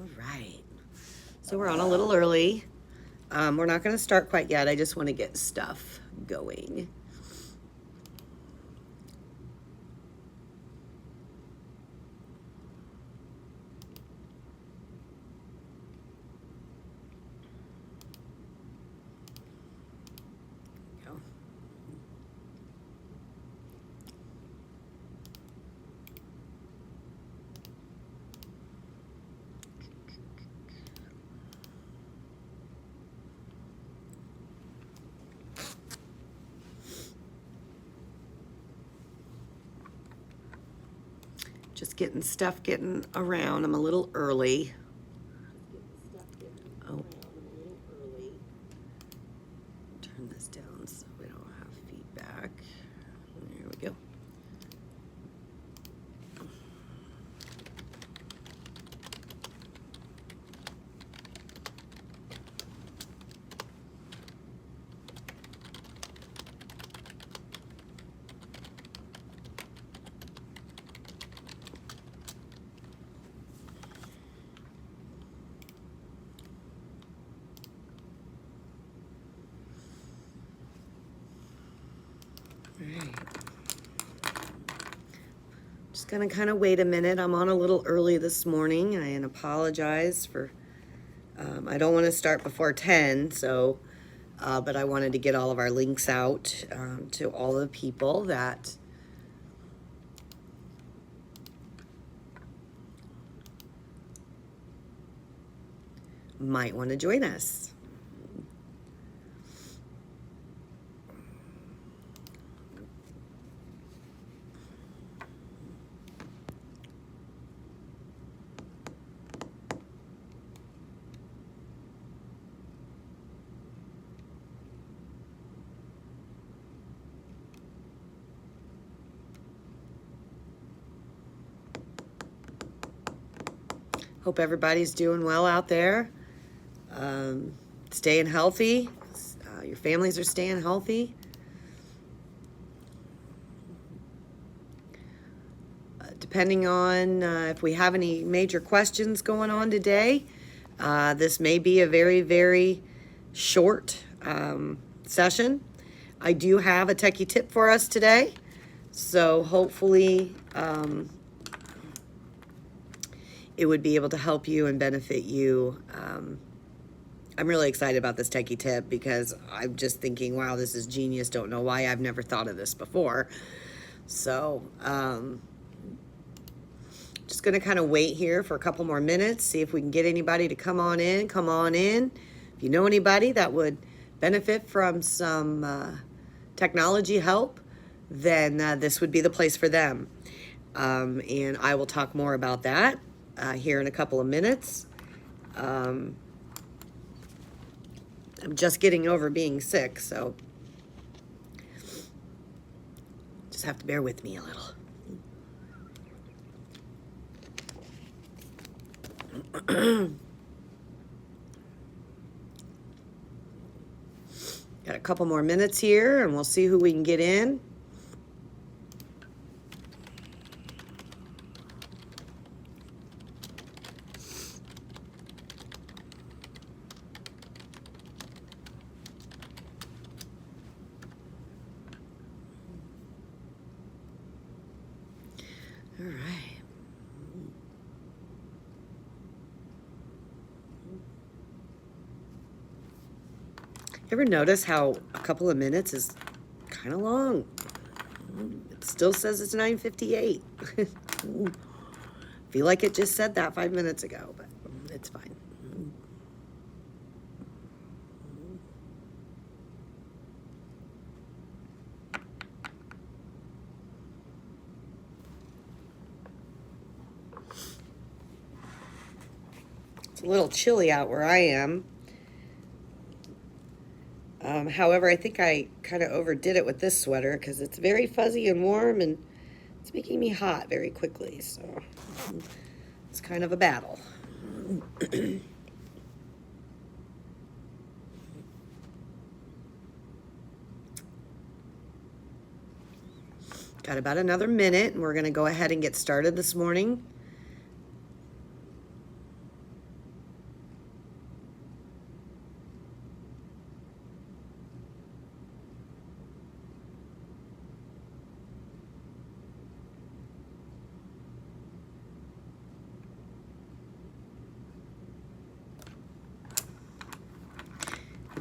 All right. So we're on a little early. We're not going to start quite yet. I just want to get stuff going. Go. Just getting around. I'm a little early. Oh. Turn this down so we don't have feedback. There we go. Right. Just gonna kind of wait a minute. I'm on a little early this morning. I apologize for. I don't want to start before 10, so, but I wanted to get all of our links out to all the people that might want to join us. Hope everybody's doing well out there. Staying healthy. Your families are staying healthy. Depending on if we have any major questions going on today, this may be a very, very short session. I do have a techie tip for us today, so hopefully it would be able to help you and benefit you. I'm really excited about this techie tip because I'm just thinking, wow, this is genius. Don't know why I've never thought of this before. So just going to kind of wait here for a couple more minutes, see if we can get anybody to come on in. Come on in. If you know anybody that would benefit from some technology help, then this would be the place for them. And I will talk more about that here in a couple of minutes. I'm just getting over being sick, so just have to bear with me a little. Got a couple more minutes here, and we'll see who we can get in. All right. Ever notice how a couple of minutes is kind of long? It still says it's 9:58. Feel like it just said that 5 minutes ago, but it's fine. It's a little chilly out where I am. However, I think I kind of overdid it with this sweater because it's very fuzzy and warm and it's making me hot very quickly. So it's kind of a battle. Got about another minute and we're going to go ahead and get started this morning.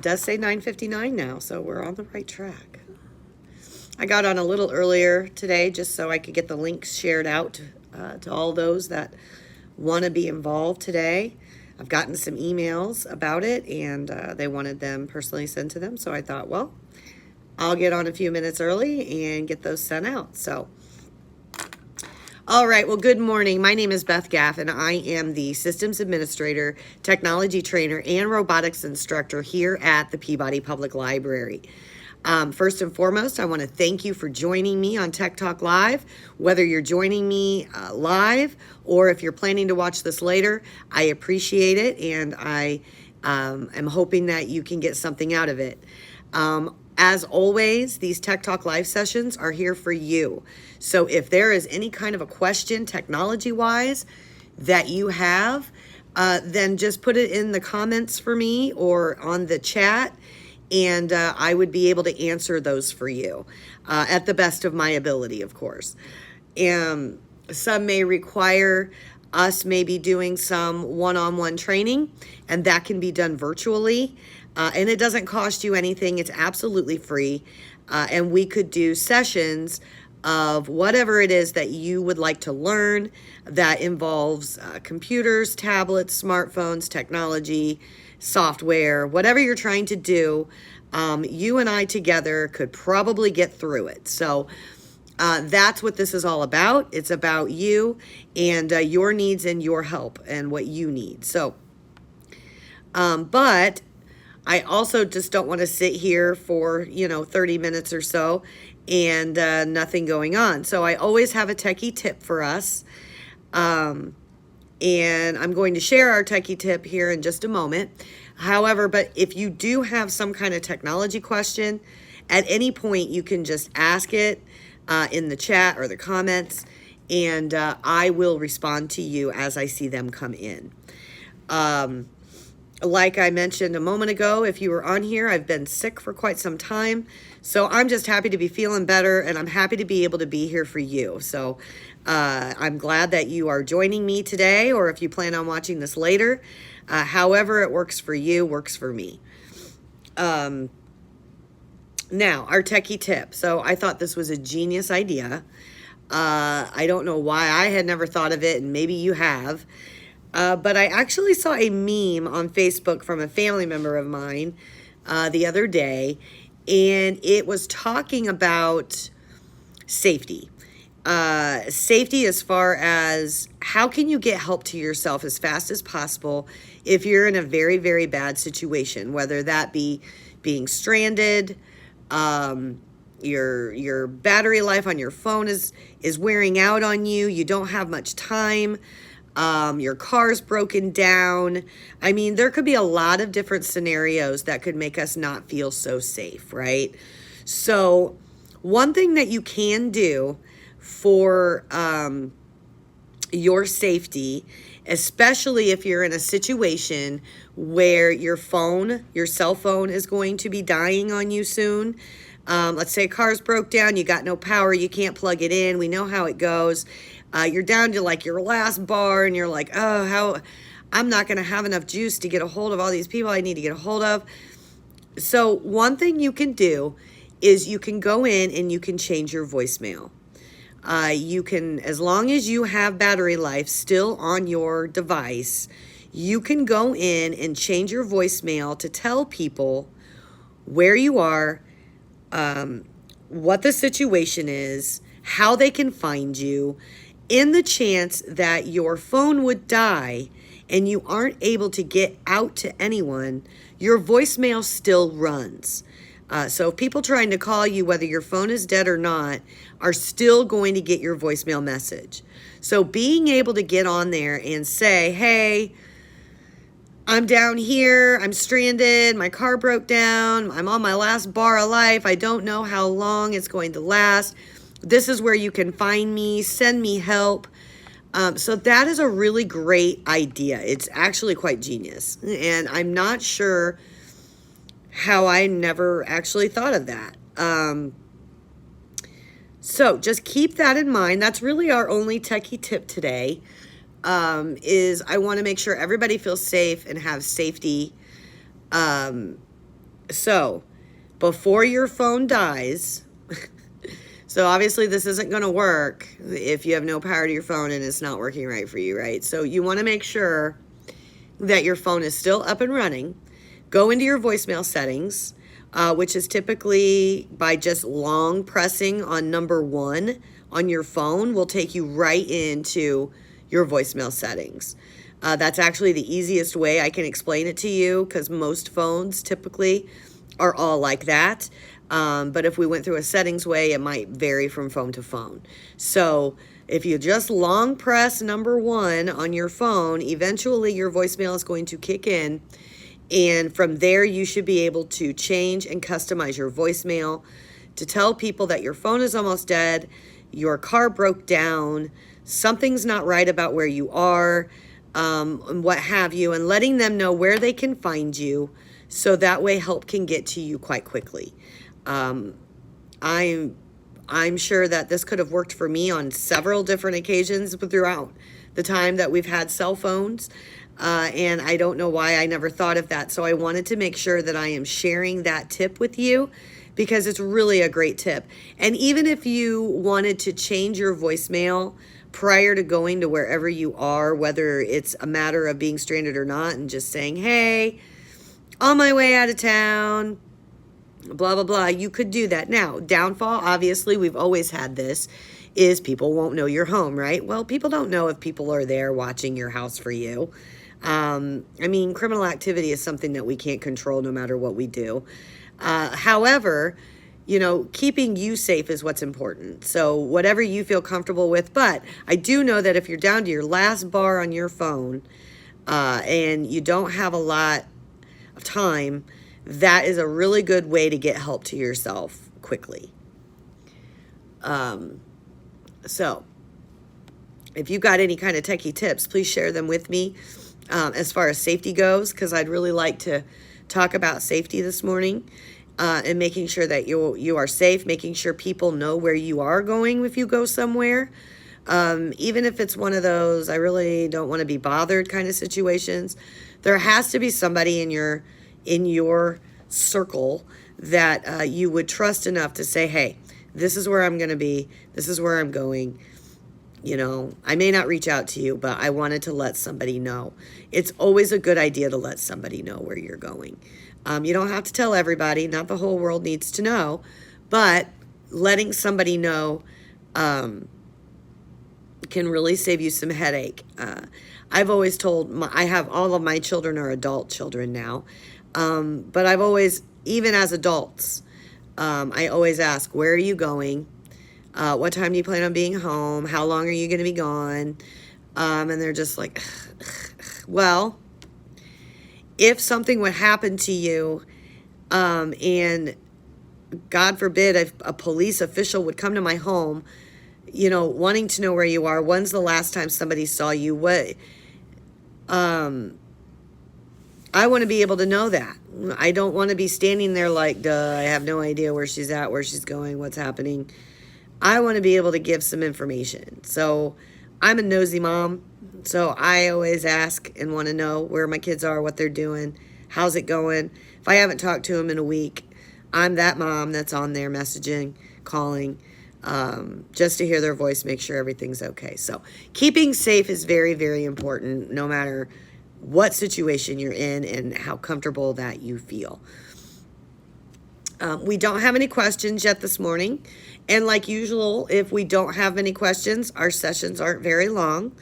It does say 9:59 now, so we're on the right track. I got on a little earlier today just so I could get the links shared out to all those that want to be involved today. I've gotten some emails about it, and they wanted them personally sent to them. So I thought, well, I'll get on a few minutes early and get those sent out. So, all right. Well, good morning. My name is Beth Gaff, and I am the Systems Administrator, Technology Trainer, and Robotics Instructor here at the Peabody Public Library. First and foremost, I want to thank you for joining me on Tech Talk Live. Whether you're joining me live or if you're planning to watch this later, I appreciate it, and I am hoping that you can get something out of it. As always, these Tech Talk Live sessions are here for you. So if there is any kind of a question technology-wise that you have, then just put it in the comments for me or on the chat, and I would be able to answer those for you at the best of my ability, of course. Some may require us maybe doing some one-on-one training, and that can be done virtually. And it doesn't cost you anything. It's absolutely free. And we could do sessions of whatever it is that you would like to learn that involves computers, tablets, smartphones, technology, software, whatever you're trying to do. You and I together could probably get through it. So that's what this is all about. It's about you and your needs and your help and what you need. So, but I also just don't want to sit here for, 30 minutes or so and nothing going on. So I always have a techie tip for us. And I'm going to share our techie tip here in just a moment. However, but if you do have some kind of technology question, at any point you can just ask it in the chat or the comments, and I will respond to you as I see them come in. Like I mentioned a moment ago, if you were on here, I've been sick for quite some time. So I'm just happy to be feeling better, and I'm happy to be able to be here for you. So I'm glad that you are joining me today, or if you plan on watching this later. However it works for you, works for me. Now, our techie tip. So I thought this was a genius idea. I don't know why I had never thought of it, and maybe you have. But I actually saw a meme on Facebook from a family member of mine the other day, and it was talking about safety. Safety as far as how can you get help to yourself as fast as possible if you're in a very, very bad situation, whether that be being stranded, your battery life on your phone is wearing out on you, you don't have much time, your car's broken down. I mean, there could be a lot of different scenarios that could make us not feel so safe, right? So one thing that you can do for your safety, especially if you're in a situation where your cell phone is going to be dying on you soon. Let's say a car's broke down, you got no power, you can't plug it in. We know how it goes. You're down to like your last bar, and you're like, oh, I'm not going to have enough juice to get a hold of all these people I need to get a hold of. So one thing you can do is you can go in and you can change your voicemail. You can, as long as you have battery life still on your device, you can go in and change your voicemail to tell people where you are, what the situation is, how they can find you. In the chance that your phone would die and you aren't able to get out to anyone, your voicemail still runs. So people trying to call you, whether your phone is dead or not, are still going to get your voicemail message. So being able to get on there and say, hey, I'm down here, I'm stranded, my car broke down, I'm on my last bar of life, I don't know how long it's going to last. This is where you can find me, send me help. So that is a really great idea. It's actually quite genius. And I'm not sure how I never actually thought of that. So just keep that in mind. That's really our only techie tip today, is I want to make sure everybody feels safe and have safety So before your phone dies, so obviously this isn't going to work if you have no power to your phone and it's not working right for you, right? So you want to make sure that your phone is still up and running. Go into your voicemail settings, which is typically by just long pressing on number 1 on your phone will take you right into your voicemail settings. That's actually the easiest way I can explain it to you, because most phones typically are all like that. But if we went through a settings way, it might vary from phone to phone. So if you just long press number 1 on your phone, eventually your voicemail is going to kick in. And from there, you should be able to change and customize your voicemail to tell people that your phone is almost dead, your car broke down, something's not right about where you are, and what have you, and letting them know where they can find you, so that way help can get to you quite quickly. I'm sure that this could have worked for me on several different occasions throughout the time that we've had cell phones. And I don't know why I never thought of that. So I wanted to make sure that I am sharing that tip with you, because it's really a great tip. And even if you wanted to change your voicemail prior to going to wherever you are, whether it's a matter of being stranded or not, and just saying, hey, on my way out of town, blah, blah, blah, you could do that. Now, downfall, obviously, we've always had this, is people won't know you're home, right? Well, people don't know if people are there watching your house for you. I mean, criminal activity is something that we can't control no matter what we do. However, you know, keeping you safe is what's important. So whatever you feel comfortable with. But I do know that if you're down to your last bar on your phone, and you don't have a lot of time, that is a really good way to get help to yourself quickly. So if you've got any kind of techie tips, please share them with me, as far as safety goes, because I'd really like to talk about safety this morning, and making sure that you are safe, making sure people know where you are going if you go somewhere. Even if it's one of those, I really don't want to be bothered kind of situations, there has to be somebody in your circle that you would trust enough to say, hey, this is where I'm going to be, this is where I'm going. You know, I may not reach out to you, but I wanted to let somebody know. It's always a good idea to let somebody know where you're going. You don't have to tell everybody, not the whole world needs to know, but letting somebody know can really save you some headache. I've always told, I have all of my children are adult children now, but I've always, even as adults, I always ask, where are you going? What time do you plan on being home? How long are you going to be gone? And they're just like, well, if something would happen to you, and God forbid a police official would come to my home, you know, wanting to know where you are, when's the last time somebody saw you, what, I want to be able to know that. I don't want to be standing there like, duh, I have no idea where she's at, where she's going, what's happening. I want to be able to give some information. So I'm a nosy mom. So I always ask and want to know where my kids are, what they're doing, how's it going. If I haven't talked to them in a week, I'm that mom that's on there messaging, calling, just to hear their voice, make sure everything's okay. So keeping safe is very, very important, no matter what situation you're in and how comfortable that you feel. We don't have any questions yet this morning. And like usual, if we don't have any questions, our sessions aren't very long.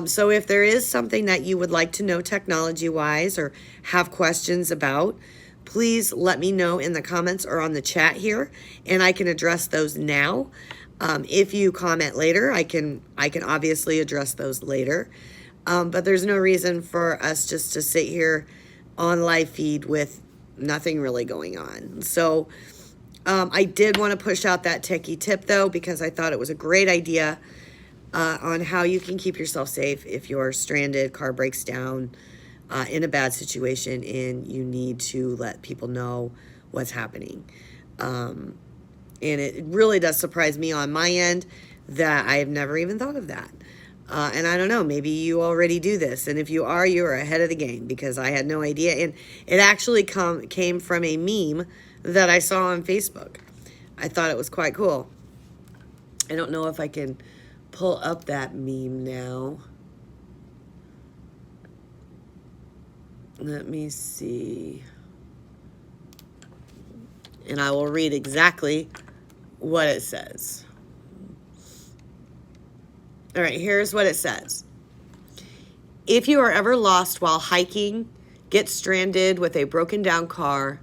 So if there is something that you would like to know technology-wise or have questions about, please let me know in the comments or on the chat here, and I can address those now. If you comment later, I can obviously address those later. But there's no reason for us just to sit here on live feed with nothing really going on. So I did want to push out that techie tip, though, because I thought it was a great idea on how you can keep yourself safe if you're stranded, car breaks down, in a bad situation, and you need to let people know what's happening. And it really does surprise me on my end that I have never even thought of that. And I don't know, maybe you already do this. And if you are, you're ahead of the game, because I had no idea. And it actually came from a meme that I saw on Facebook. I thought it was quite cool. I don't know if I can pull up that meme now. Let me see. And I will read exactly what it says. All right, here's what it says. If you are ever lost while hiking, get stranded with a broken down car,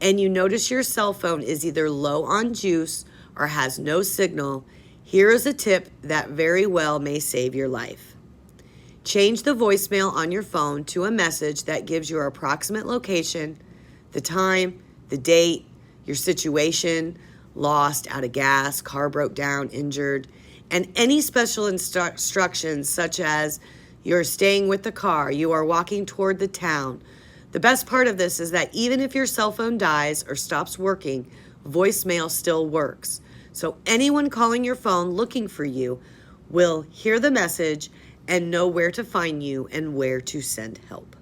and you notice your cell phone is either low on juice or has no signal, here is a tip that very well may save your life. Change the voicemail on your phone to a message that gives your approximate location, the time, the date, your situation, lost, out of gas, car broke down, injured, and any special instructions such as you're staying with the car, you are walking toward the town. The best part of this is that even if your cell phone dies or stops working, voicemail still works. So anyone calling your phone looking for you will hear the message and know where to find you and where to send help.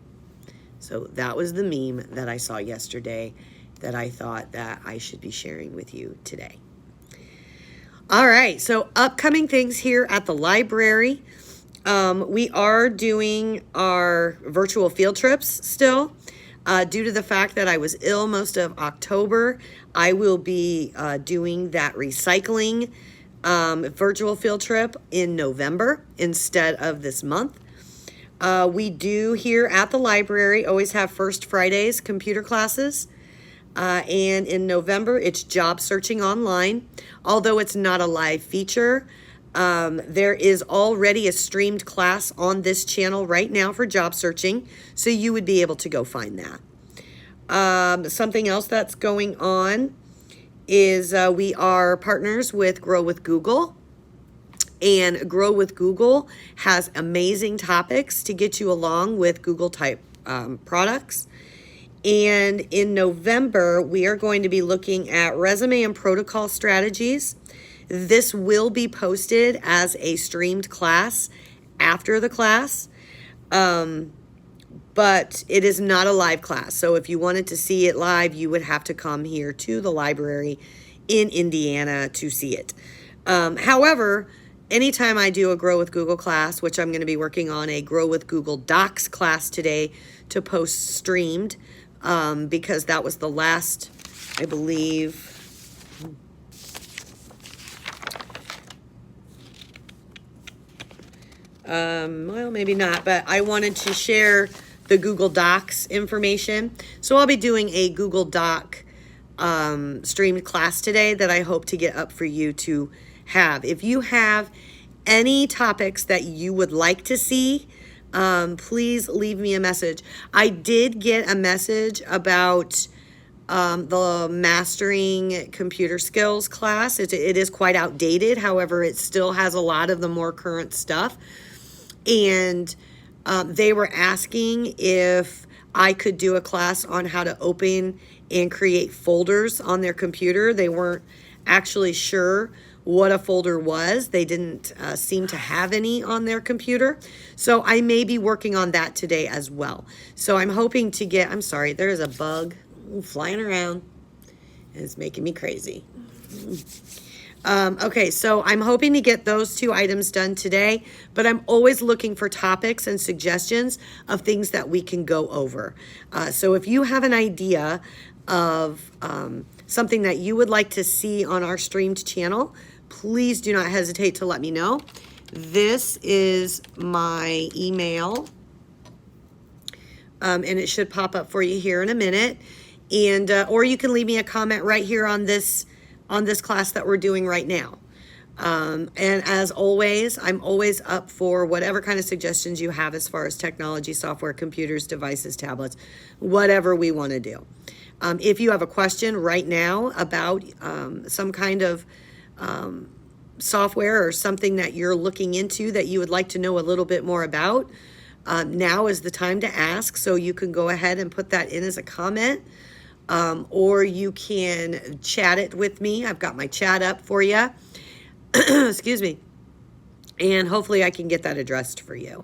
So that was the meme that I saw yesterday that I thought that I should be sharing with you today. All right, so upcoming things here at the library. We are doing our virtual field trips still. Due to the fact that I was ill most of October, I will be doing that recycling virtual field trip in November instead of this month. We do here at the library always have First Fridays computer classes. And in November, it's job searching online. Although it's not a live feature, there is already a streamed class on this channel right now for job searching, so you would be able to go find that. Something else that's going on is we are partners with Grow with Google. And Grow with Google has amazing topics to get you along with Google type products. And in November, we are going to be looking at resume and protocol strategies. This will be posted as a streamed class after the class, but it is not a live class. So if you wanted to see it live, you would have to come here to the library in Indiana to see it. However, anytime I do a Grow with Google class, which I'm going to be working on a Grow with Google Docs class today to post streamed, because that was the last, I believe, well, maybe not, but I wanted to share the Google Docs information. So I'll be doing a Google Doc streamed class today that I hope to get up for you to have. If you have any topics that you would like to see, please leave me a message. I did get a message about the Mastering Computer Skills class. It is quite outdated. However, it still has a lot of the more current stuff. And they were asking if I could do a class on how to open and create folders on their computer. They weren't actually sure what a folder was. They didn't seem to have any on their computer. So I may be working on that today as well. So I'm hoping to get, I'm sorry, there is a bug flying around. It's making me crazy. Okay, so I'm hoping to get those two items done today, but I'm always looking for topics and suggestions of things that we can go over. So if you have an idea of something that you would like to see on our streamed channel, please do not hesitate to let me know. This is my email, and it should pop up for you here in a minute. And or you can leave me a comment right here on this class that we're doing right now. And as always, I'm always up for whatever kind of suggestions you have as far as technology, software, computers, devices, tablets, whatever we want to do. If you have a question right now about some kind of software or something that you're looking into that you would like to know a little bit more about, now is the time to ask. So you can go ahead and put that in as a comment, or you can chat it with me. I've got my chat up for you. Excuse me. And hopefully I can get that addressed for you.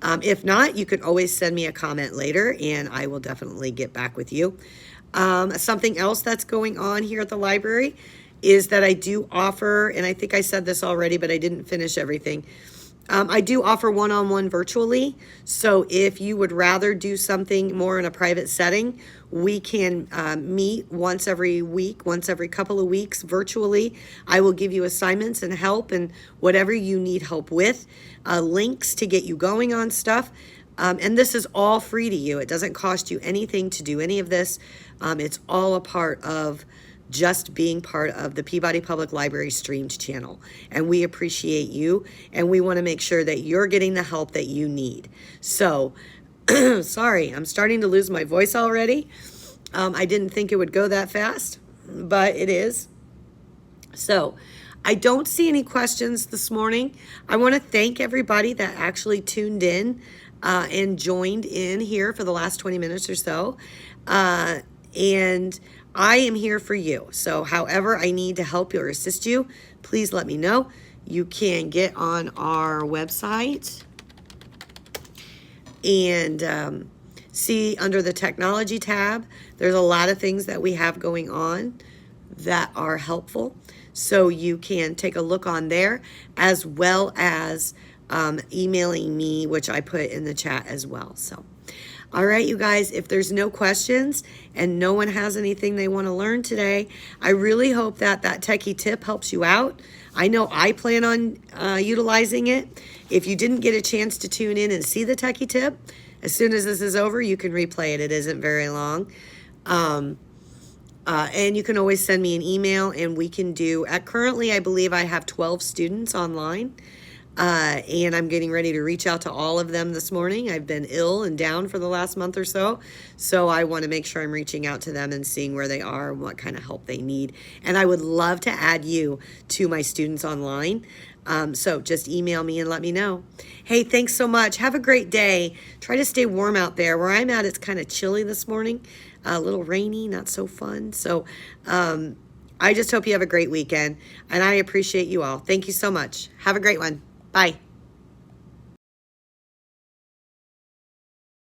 If not, you can always send me a comment later and I will definitely get back with you. Something else that's going on here at the library is that I do offer, and I think I said this already, but I didn't finish everything. I do offer one-on-one virtually. So if you would rather do something more in a private setting, we can meet once every week, once every couple of weeks virtually. I will give you assignments and help and whatever you need help with, links to get you going on stuff. And this is all free to you. It doesn't cost you anything to do any of this. It's all a part of just being part of the Peabody Public Library streamed channel. And we appreciate you, and we want to make sure that you're getting the help that you need. So, sorry, I'm starting to lose my voice already. I didn't think it would go that fast, but it is. So, I don't see any questions this morning. I want to thank everybody that actually tuned in and joined in here for the last 20 minutes or so. And I am here for you. So however I need to help you or assist you, please let me know. You can get on our website and see under the technology tab, there's a lot of things that we have going on that are helpful. So you can take a look on there, as well as emailing me, which I put in the chat as well. So, all right, you guys, if there's no questions and no one has anything they want to learn today, I really hope that that techie tip helps you out. I know I plan on utilizing it. If you didn't get a chance to tune in and see the techie tip, as soon as this is over, you can replay it. It isn't very long. And you can always send me an email, and we can do, currently I believe I have 12 students online. And I'm getting ready to reach out to all of them this morning. I've been ill and down for the last month or so. So I want to make sure I'm reaching out to them and seeing where they are and what kind of help they need. And I would love to add you to my students online. So just email me and let me know. Hey, thanks so much. Have a great day. Try to stay warm out there. Where I'm at, it's kind of chilly this morning. A little rainy, not so fun. So I just hope you have a great weekend. And I appreciate you all. Thank you so much. Have a great one. Bye.